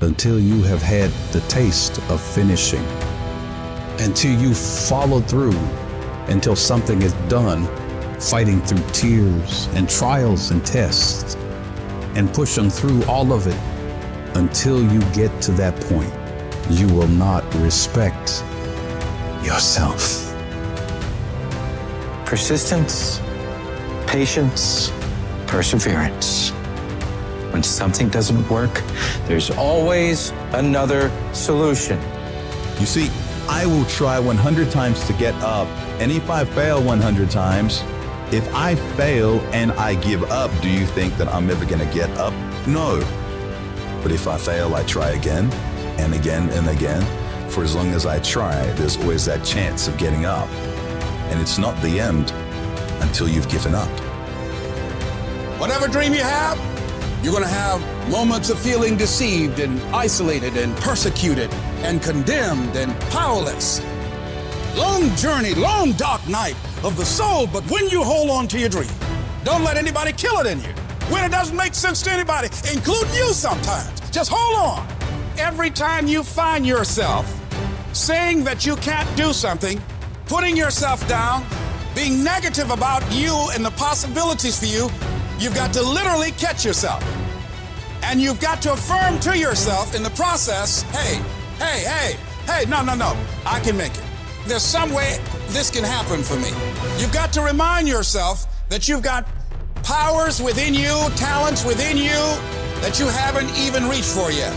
until you have had the taste of finishing, until you follow through, until something is done, fighting through tears and trials and tests and pushing through all of it until you get to that point. You will not respect yourself. Persistence, patience, perseverance. When something doesn't work, there's always another solution. You see, I will try 100 times to get up, and if I fail 100 times, if I fail and I give up, do you think that I'm ever gonna get up? No. But if I fail, I try again and again and again. For as long as I try, there's always that chance of getting up. And it's not the end until you've given up. Whatever dream you have, you're going to have moments of feeling deceived and isolated and persecuted and condemned and powerless. Long journey, long dark night of the soul, but when you hold on to your dream, don't let anybody kill it in you. When it doesn't make sense to anybody, including you sometimes, just hold on. Every time you find yourself saying that you can't do something, putting yourself down, being negative about you and the possibilities for you, you've got to literally catch yourself. And you've got to affirm to yourself in the process, hey, no, I can make it. There's some way this can happen for me. You've got to remind yourself that you've got powers within you, talents within you that you haven't even reached for yet.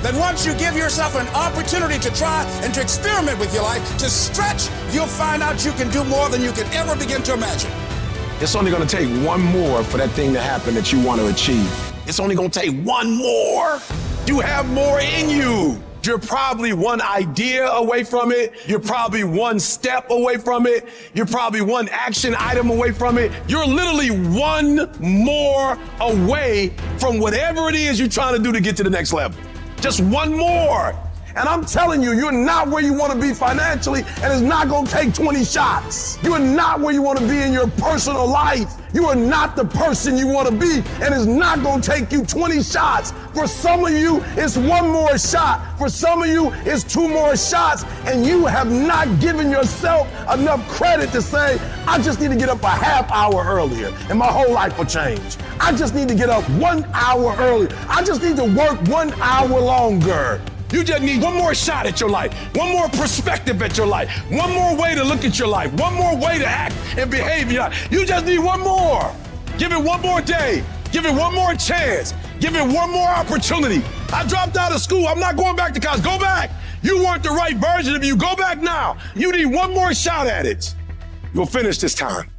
That once you give yourself an opportunity to try and to experiment with your life, to stretch, you'll find out you can do more than you could ever begin to imagine. It's only gonna take one more for that thing to happen that you want to achieve. It's only gonna take one more. You have more in you. You're probably one idea away from it. You're probably one step away from it. You're probably one action item away from it. You're literally one more away from whatever it is you're trying to do to get to the next level. Just one more. And I'm telling you, you're not where you want to be financially, and it's not going to take 20 shots. You are not where you want to be in your personal life. You are not the person you want to be, and it's not going to take you 20 shots. For some of you, it's one more shot. For some of you, it's two more shots, and you have not given yourself enough credit to say, I just need to get up a half hour earlier, and my whole life will change. I just need to get up 1 hour earlier. I just need to work 1 hour longer. You just need one more shot at your life, one more perspective at your life, one more way to look at your life, one more way to act and behave in your life. You just need one more. Give it one more day. Give it one more chance. Give it one more opportunity. I dropped out of school. I'm not going back to college. Go back. You weren't the right version of you. Go back now. You need one more shot at it. You'll finish this time.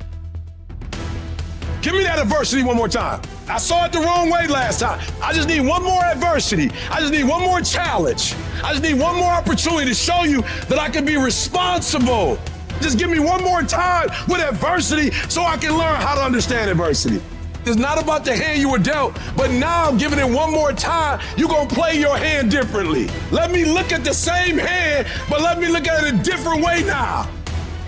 Give me that adversity one more time. I saw it the wrong way last time. I just need one more adversity. I just need one more challenge. I just need one more opportunity to show you that I can be responsible. Just give me one more time with adversity so I can learn how to understand adversity. It's not about the hand you were dealt, but now giving it one more time, you're gonna play your hand differently. Let me look at the same hand, but let me look at it a different way now.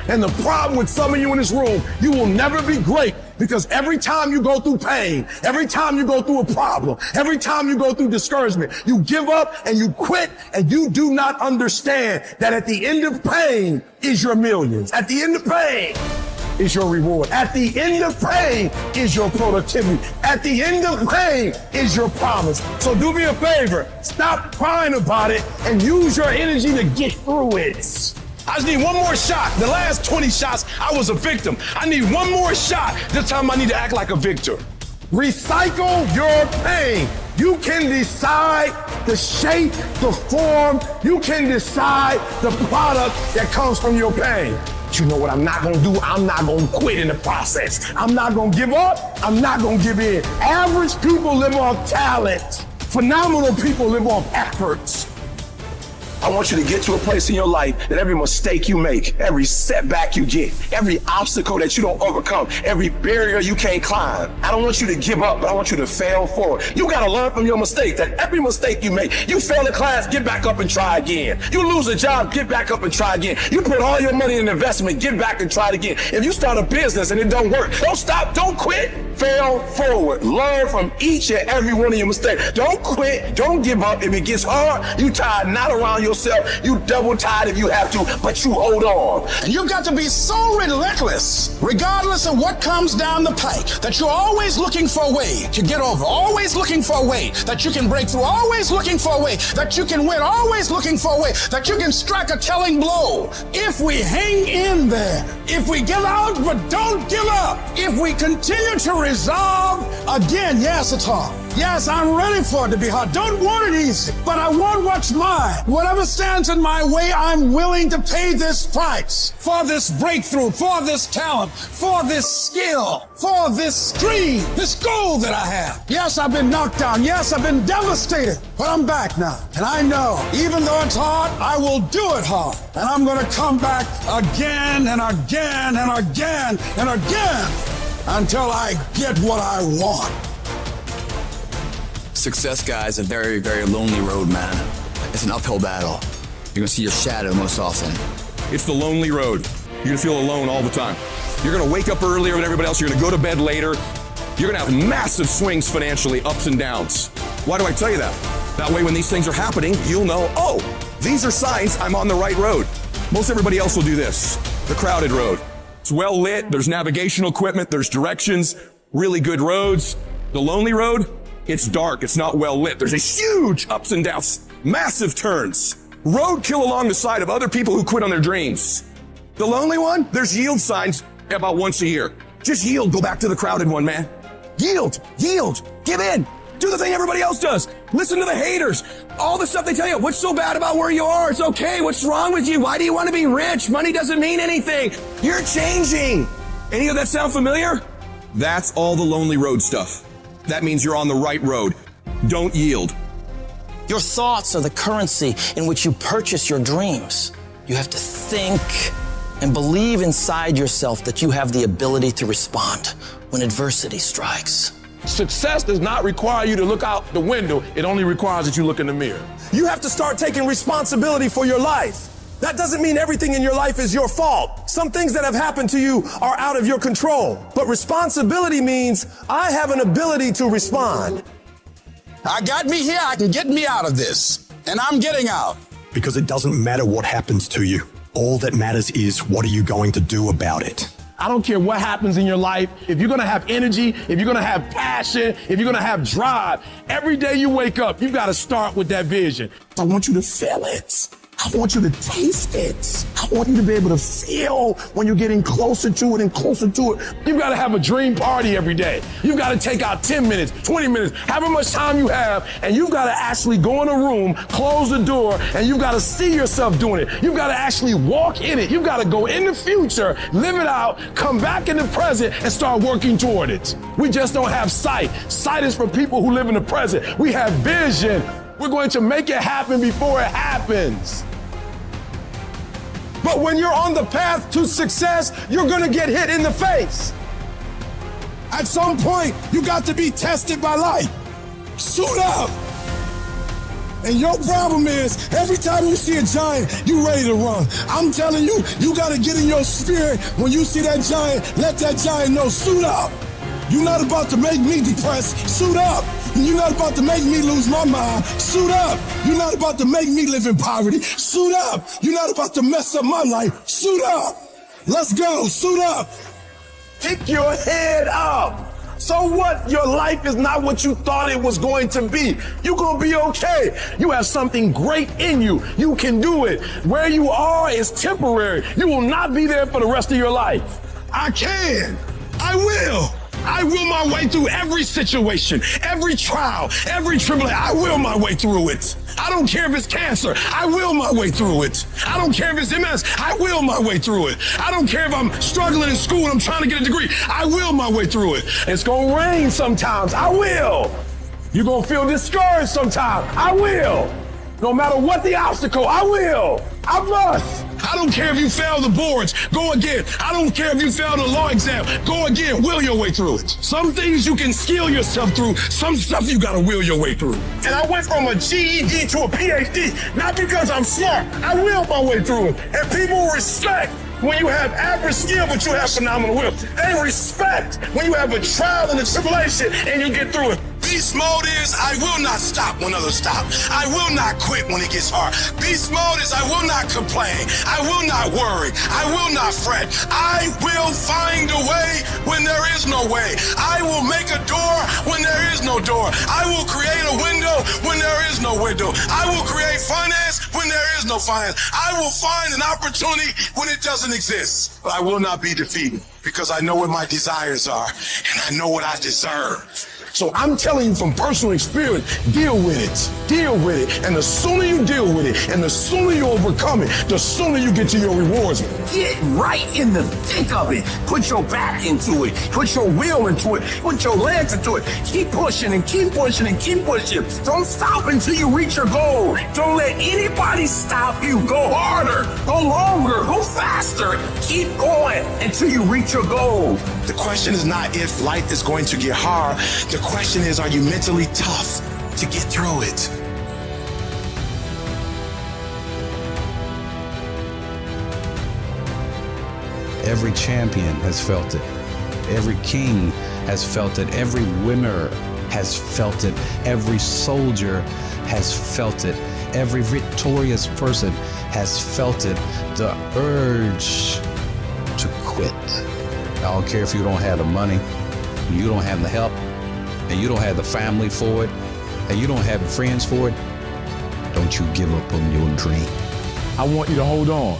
And the problem with some of you in this room, you will never be great because every time you go through pain, every time you go through a problem, every time you go through discouragement, you give up and you quit and you do not understand that at the end of pain is your millions. At the end of pain is your reward. At the end of pain is your productivity. At the end of pain is your promise. So do me a favor, stop crying about it and use your energy to get through it. I just need one more shot. The last 20 shots, I was a victim. I need one more shot. This time I need to act like a victor. Recycle your pain. You can decide the shape, the form. You can decide the product that comes from your pain. But you know what I'm not gonna do? I'm not gonna quit in the process. I'm not gonna give up. I'm not gonna give in. Average people live off talent. Phenomenal people live off efforts. I want you to get to a place in your life that every mistake you make, every setback you get, every obstacle that you don't overcome, every barrier you can't climb. I don't want you to give up, but I want you to fail forward. You gotta learn from your mistakes, that every mistake you make, you fail in class, get back up and try again. You lose a job, get back up and try again. You put all your money in investment, get back and try it again. If you start a business and it don't work, don't stop, don't quit. fail forward. Learn from each and every one of your mistakes. Don't quit. Don't give up. If it gets hard, you tie a knot around yourself. You double tie it if you have to, but you hold on. And you've got to be so relentless, regardless of what comes down the pike, that you're always looking for a way to get over, always looking for a way that you can break through, always looking for a way that you can win, always looking for a way that you can strike a telling blow. If we hang in there, if we give out but don't give up, if we continue to resolve, again, yes, it's hard. Yes, I'm ready for it to be hard. Don't want it easy, but I want what's mine. Whatever stands in my way, I'm willing to pay this price for this breakthrough, for this talent, for this skill, for this dream, this goal that I have. Yes, I've been knocked down. Yes, I've been devastated, but I'm back now. And I know, even though it's hard, I will do it hard. And I'm going to come back again and again and again and again until I get what I want. Success, guys, a very, very lonely road, man. It's an uphill battle. You're gonna see your shadow most often. It's the lonely road. You're gonna feel alone all the time. You're gonna wake up earlier than everybody else. You're gonna go to bed later. You're gonna have massive swings financially, ups and downs. Why do I tell you that? That way when these things are happening, you'll know, oh, these are signs I'm on the right road. Most everybody else will do this. The crowded road. It's well lit, there's navigational equipment, there's directions, really good roads. The lonely road, it's dark, it's not well lit. There's a huge ups and downs, massive turns. Roadkill along the side of other people who quit on their dreams. The lonely one, there's yield signs about once a year. Just yield, go back to the crowded one, man. Yield, give in. Do the thing everybody else does. Listen to the haters. All the stuff they tell you. What's so bad about where you are? It's okay. What's wrong with you? Why do you want to be rich? Money doesn't mean anything. You're changing. Any of that sound familiar? That's all the lonely road stuff. That means you're on the right road. Don't yield. Your thoughts are the currency in which you purchase your dreams. You have to think and believe inside yourself that you have the ability to respond when adversity strikes. Success does not require you to look out the window. It only requires that you look in the mirror. You have to start taking responsibility for your life. That doesn't mean everything in your life is your fault. Some things that have happened to you are out of your control. But responsibility means I have an ability to respond. I got me here, I can get me out of this. And I'm getting out. Because it doesn't matter what happens to you. All that matters is what are you going to do about it? I don't care what happens in your life. If you're going to have energy, if you're going to have passion, if you're going to have drive, every day you wake up, you've got to start with that vision. I want you to feel it. I want you to taste it. I want you to be able to feel when you're getting closer to it and closer to it. You've got to have a dream party every day. You've got to take out 10 minutes, 20 minutes, however much time you have, and you've got to actually go in a room, close the door, and you've got to see yourself doing it. You've got to actually walk in it. You've got to go in the future, live it out, come back in the present, and start working toward it. We just don't have sight. Sight is for people who live in the present. We have vision. We're going to make it happen before it happens. But when you're on the path to success, you're going to get hit in the face. At some point, you got to be tested by life. Suit up. And your problem is, every time you see a giant, you ready to run. I'm telling you, you got to get in your spirit. When you see that giant, let that giant know, suit up. You're not about to make me depressed. Suit up. You're not about to make me lose my mind. Suit up. You're not about to make me live in poverty. Suit up. You're not about to mess up my life. Suit up. Let's go. Suit up. Pick your head up. So what? Your life is not what you thought it was going to be. You're going to be okay. You have something great in you. You can do it. Where you are is temporary. You will not be there for the rest of your life. I can. I will. I will my way through every situation, every trial, every tribulation. I will my way through it. I don't care if it's cancer. I will my way through it. I don't care if it's MS. I will my way through it. I don't care if I'm struggling in school and I'm trying to get a degree. I will my way through it. It's going to rain sometimes. I will. You're going to feel discouraged sometimes. I will. No matter what the obstacle, I will. I must. I don't care if you fail the boards, go again. I don't care if you fail the law exam, go again. Will your way through it. Some things you can skill yourself through. Some stuff you gotta will your way through. And I went from a GED to a PhD, not because I'm smart. I will my way through it. And people respect when you have average skill, but you have phenomenal will. They respect when you have a trial and a tribulation and you get through it. Beast mode is I will not stop when others stop. I will not quit when it gets hard. Beast mode is I will not complain. I will not worry. I will not fret. I will find a way when there is no way. I will make a door when there is no door. I will create a window when there is no window. I will create finance when there is no finance. I will find an opportunity when it doesn't exist. But I will not be defeated because I know what my desires are and I know what I deserve. So I'm telling you from personal experience, deal with it. Deal with it. And the sooner you deal with it and the sooner you overcome it, the sooner you get to your rewards. Get right in the thick of it. Put your back into it. Put your will into it. Put your legs into it. Keep pushing and keep pushing and keep pushing. Don't stop until you reach your goal. Don't let anybody stop you. Go harder. Go longer. Go faster. Keep going until you reach your goal. The question is not if life is going to get hard. The question is, are you mentally tough to get through it? Every champion has felt it. Every king has felt it. Every winner has felt it. Every soldier has felt it. Every victorious person has felt it. The urge to quit. I don't care if you don't have the money, you don't have the help, and you don't have the family for it, and you don't have the friends for it. Don't you give up on your dream. I want you to hold on.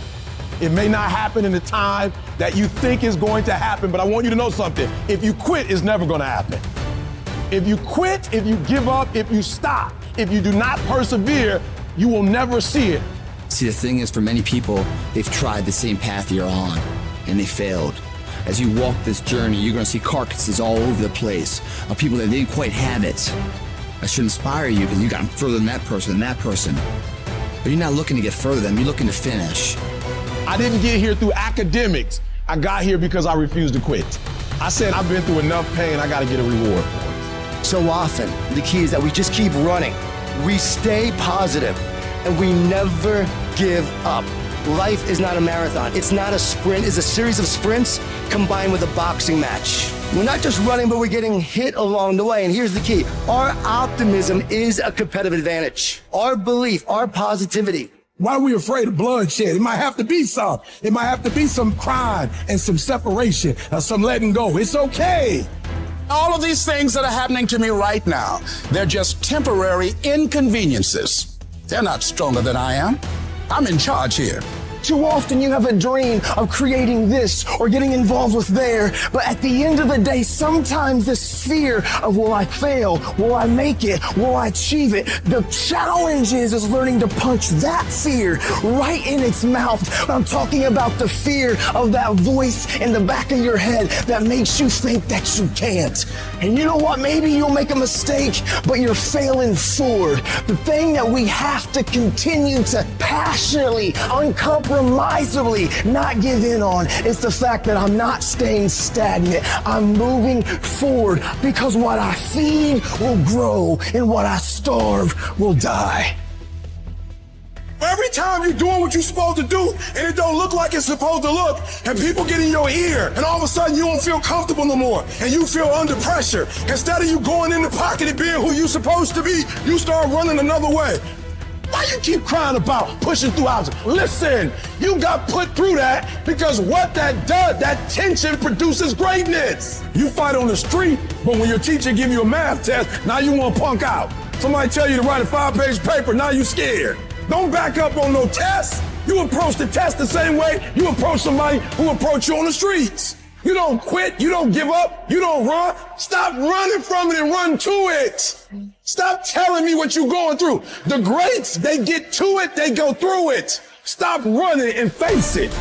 It may not happen in the time that you think is going to happen, but I want you to know something. If you quit, it's never going to happen. If you quit, if you give up, if you stop, if you do not persevere, you will never see it. See, the thing is, for many people, they've tried the same path you're on, and they failed. As you walk this journey, you're going to see carcasses all over the place of people that didn't quite have it. That should inspire you because you got further than that person and that person. But you're not looking to get further than them. You're looking to finish. I didn't get here through academics. I got here because I refused to quit. I said, I've been through enough pain. I got to get a reward. So often, the key is that we just keep running. We stay positive, and we never give up. Life is not a marathon. It's not a sprint. It's a series of sprints combined with a boxing match. We're not just running, but we're getting hit along the way. And here's the key. Our optimism is a competitive advantage. Our belief, our positivity. Why are we afraid of bloodshed? It might have to be some. It might have to be some crying and some separation or some letting go. It's okay. All of these things that are happening to me right now, they're just temporary inconveniences. They're not stronger than I am. I'm in charge here. Too often you have a dream of creating this or getting involved with there, but at the end of the day, sometimes this fear of will I fail, will I make it, will I achieve it? The challenge is learning to punch that fear right in its mouth. I'm talking about the fear of that voice in the back of your head that makes you think that you can't. And you know what? Maybe you'll make a mistake, but you're failing forward. The thing that we have to continue to passionately, uncompromisingly not give in on is the fact that I'm not staying stagnant. I'm moving forward because what I feed will grow and what I starve will die. Every time you're doing what you're supposed to do and it don't look like it's supposed to look, and people get in your ear and all of a sudden you don't feel comfortable no more and you feel under pressure. Instead of you going in the pocket and being who you're supposed to be, you start running another way. Why you keep crying about pushing through obstacles? Listen, you got put through that because what that does, that tension produces greatness. You fight on the street, but when your teacher give you a math test, now you want to punk out. Somebody tell you to write a 5-page paper, now you scared. Don't back up on no test. You approach the test the same way you approach somebody who approach you on the streets. You don't quit, you don't give up, you don't run. Stop running from it and run to it. Stop telling me what you're going through. The greats, they get to it, they go through it. Stop running and face it.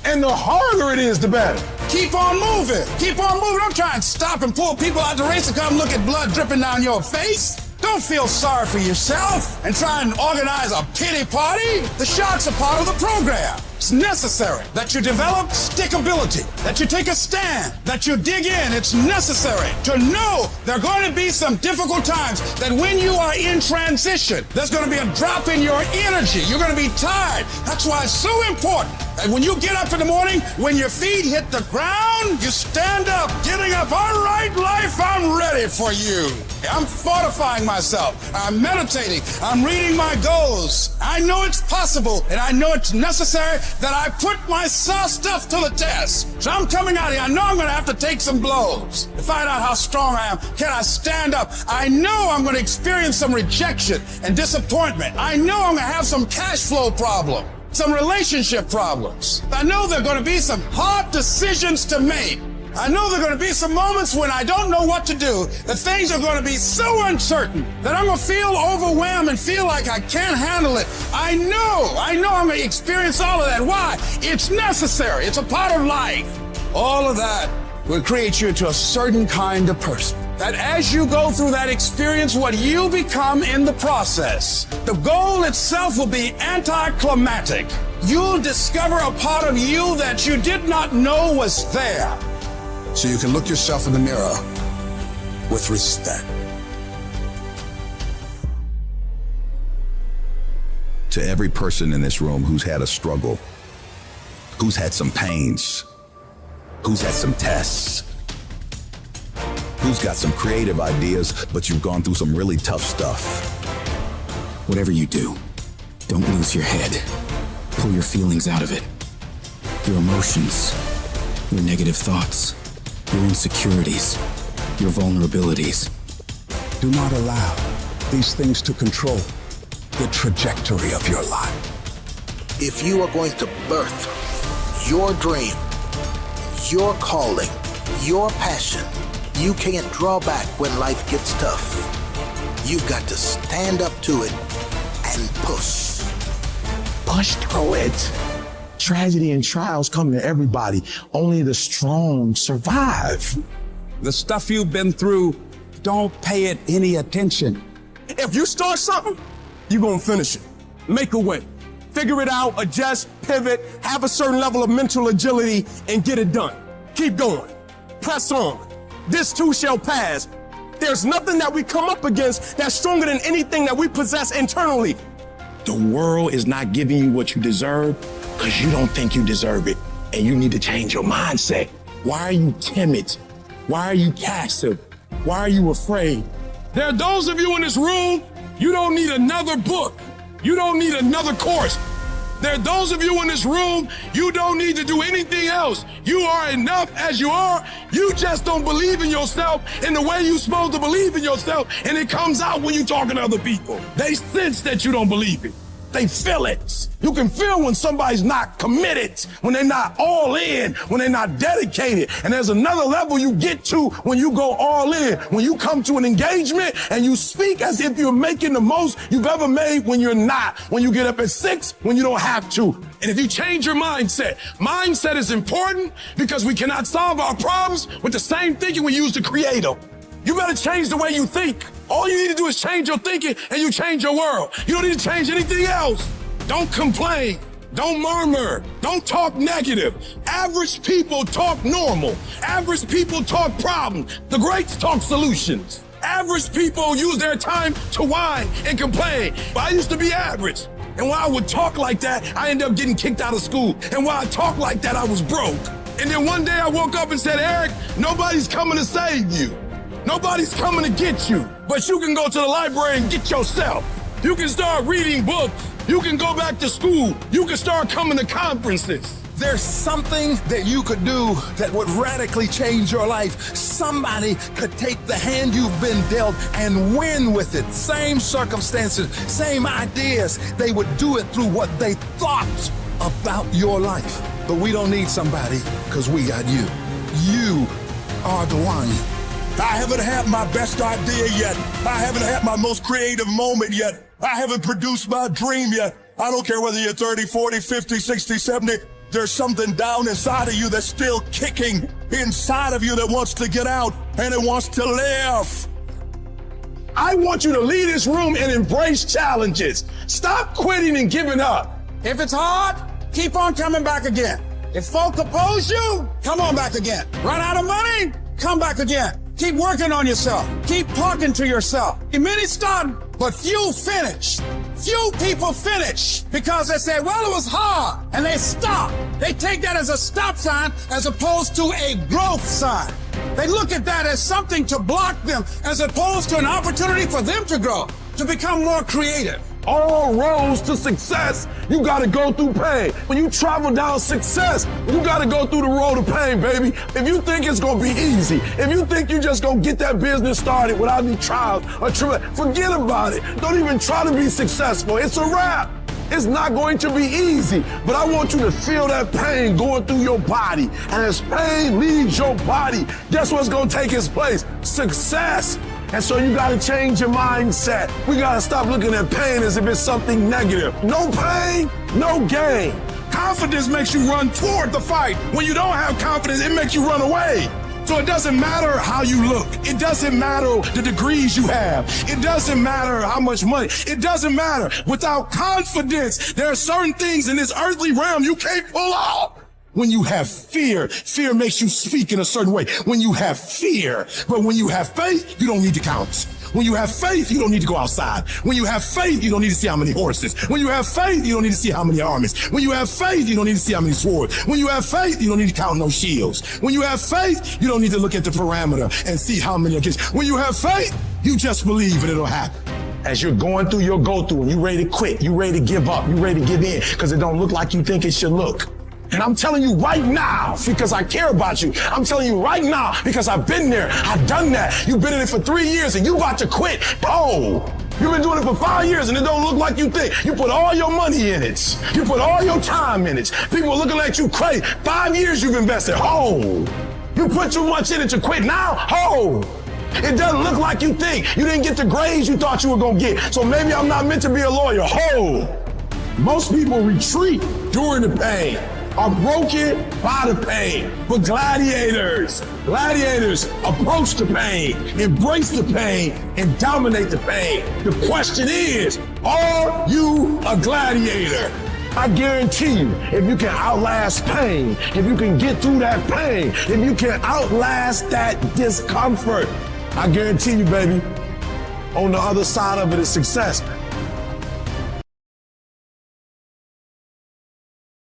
And the harder it is, the better. Keep on moving. Keep on moving. Don't try and stop and pull people out the race and come look at blood dripping down your face. Don't feel sorry for yourself and try and organize a pity party. The sharks are part of the program. It's necessary that you develop stickability, that you take a stand, that you dig in. It's necessary to know there are going to be some difficult times, that when you are in transition, there's going to be a drop in your energy. You're going to be tired. That's why it's so important that when you get up in the morning, when your feet hit the ground, you stand up, getting up. All right, life, I'm ready for you. I'm fortifying myself. I'm meditating. I'm reading my goals. I know it's possible, and I know it's necessary that I put my stuff to the test. So I'm coming out here. I know I'm going to have to take some blows to find out how strong I am. Can I stand up? I know I'm going to experience some rejection and disappointment. I know I'm going to have some cash flow problem, some relationship problems. I know there are going to be some hard decisions to make. I know there are going to be some moments when I don't know what to do, that things are going to be so uncertain that I'm going to feel overwhelmed and feel like I can't handle it. I know I'm going to experience all of that. Why? It's necessary. It's a part of life. All of that will create you into a certain kind of person. That as you go through that experience, what you become in the process, the goal itself will be anticlimactic. You'll discover a part of you that you did not know was there. So you can look yourself in the mirror with respect. To every person in this room who's had a struggle, who's had some pains, who's had some tests, who's got some creative ideas, but you've gone through some really tough stuff. Whatever you do, don't lose your head. Pull your feelings out of it. Your emotions, your negative thoughts, your insecurities, your vulnerabilities. Do not allow these things to control the trajectory of your life. If you are going to birth your dream, your calling, your passion, you can't draw back when life gets tough. You've got to stand up to it and push. Push through it. Tragedy and trials come to everybody. Only the strong survive. The stuff you've been through, don't pay it any attention. If you start something, you're gonna finish it. Make a way. Figure it out, adjust, pivot, have a certain level of mental agility, and get it done. Keep going. Press on. This too shall pass. There's nothing that we come up against that's stronger than anything that we possess internally. The world is not giving you what you deserve because you don't think you deserve it, and you need to change your mindset. Why are you timid? Why are you passive? Why are you afraid? There are those of you in this room, you don't need another book. You don't need another course. There are those of you in this room, you don't need to do anything else. You are enough as you are. You just don't believe in yourself in the way you're supposed to believe in yourself, and it comes out when you're talking to other people. They sense that you don't believe it. They feel it. You can feel when somebody's not committed, when they're not all in, when they're not dedicated. And there's another level you get to when you go all in, when you come to an engagement and you speak as if you're making the most you've ever made when you're not, when you get up at 6, when you don't have to. And if you change your mindset is important because we cannot solve our problems with the same thinking we use to create them. You better change the way you think. All you need to do is change your thinking and you change your world. You don't need to change anything else. Don't complain. Don't murmur. Don't talk negative. Average people talk normal. Average people talk problems. The greats talk solutions. Average people use their time to whine and complain. But I used to be average. And when I would talk like that, I ended up getting kicked out of school. And when I talked like that, I was broke. And then one day I woke up and said, Eric, nobody's coming to save you. Nobody's coming to get you, but you can go to the library and get yourself. You can start reading books. You can go back to school. You can start coming to conferences. There's something that you could do that would radically change your life. Somebody could take the hand you've been dealt and win with it. Same circumstances, same ideas. They would do it through what they thought about your life. But we don't need somebody because we got you. You are the one. I haven't had my best idea yet. I haven't had my most creative moment yet. I haven't produced my dream yet. I don't care whether you're 30, 40, 50, 60, 70. There's something down inside of you that's still kicking inside of you that wants to get out and it wants to live. I want you to leave this room and embrace challenges. Stop quitting and giving up. If it's hard, keep on coming back again. If folk oppose you, come on back again. Run out of money, come back again. Keep working on yourself. Keep talking to yourself. Many start, but few finish. Few people finish because they say, well, it was hard, and they stop. They take that as a stop sign as opposed to a growth sign. They look at that as something to block them as opposed to an opportunity for them to grow, to become more creative. All roads to success, you gotta go through pain. When you travel down success, you gotta go through the road of pain, baby. If you think it's gonna be easy, if you think you just gonna get that business started without any trials or tribulations, forget about it. Don't even try to be successful. It's a wrap. It's not going to be easy, but I want you to feel that pain going through your body. And as pain leaves your body, guess what's gonna take its place? Success. And so you gotta change your mindset. We gotta stop looking at pain as if it's something negative. No pain, no gain. Confidence makes you run toward the fight. When you don't have confidence, it makes you run away. So it doesn't matter how you look. It doesn't matter the degrees you have. It doesn't matter how much money. It doesn't matter. Without confidence, there are certain things in this earthly realm you can't pull off. When you have fear, fear makes you speak in a certain way. When you have fear, but when you have faith, you don't need to count. When you have faith, you don't need to go outside. When you have faith, you don't need to see how many horses. When you have faith, you don't need to see how many armies. When you have faith, you don't need to see how many swords. When you have faith, you don't need to count no shields. When you have faith, you don't need to look at the parameter and see how many against. When you have faith, you just believe and it'll happen. As you're going through your go-through and you're ready to quit, you're ready to give up, you're ready to give in because it don't look like you think it should look. And I'm telling you right now, because I care about you. I'm telling you right now, because I've been there. I've done that. You've been in it for 3 years and you about to quit. Oh, you've been doing it for 5 years and it don't look like you think. You put all your money in it. You put all your time in it. People are looking at you crazy. 5 years you've invested. Oh, you put too much in it to quit now. Oh, it doesn't look like you think. You didn't get the grades you thought you were going to get. So maybe I'm not meant to be a lawyer. Oh, most people retreat during the pain. Are broken by the pain. But gladiators approach the pain, embrace the pain, and dominate the pain. The question is, are you a gladiator? I guarantee you, if you can outlast pain, if you can get through that pain, if you can outlast that discomfort, I guarantee you, baby, on the other side of it is success.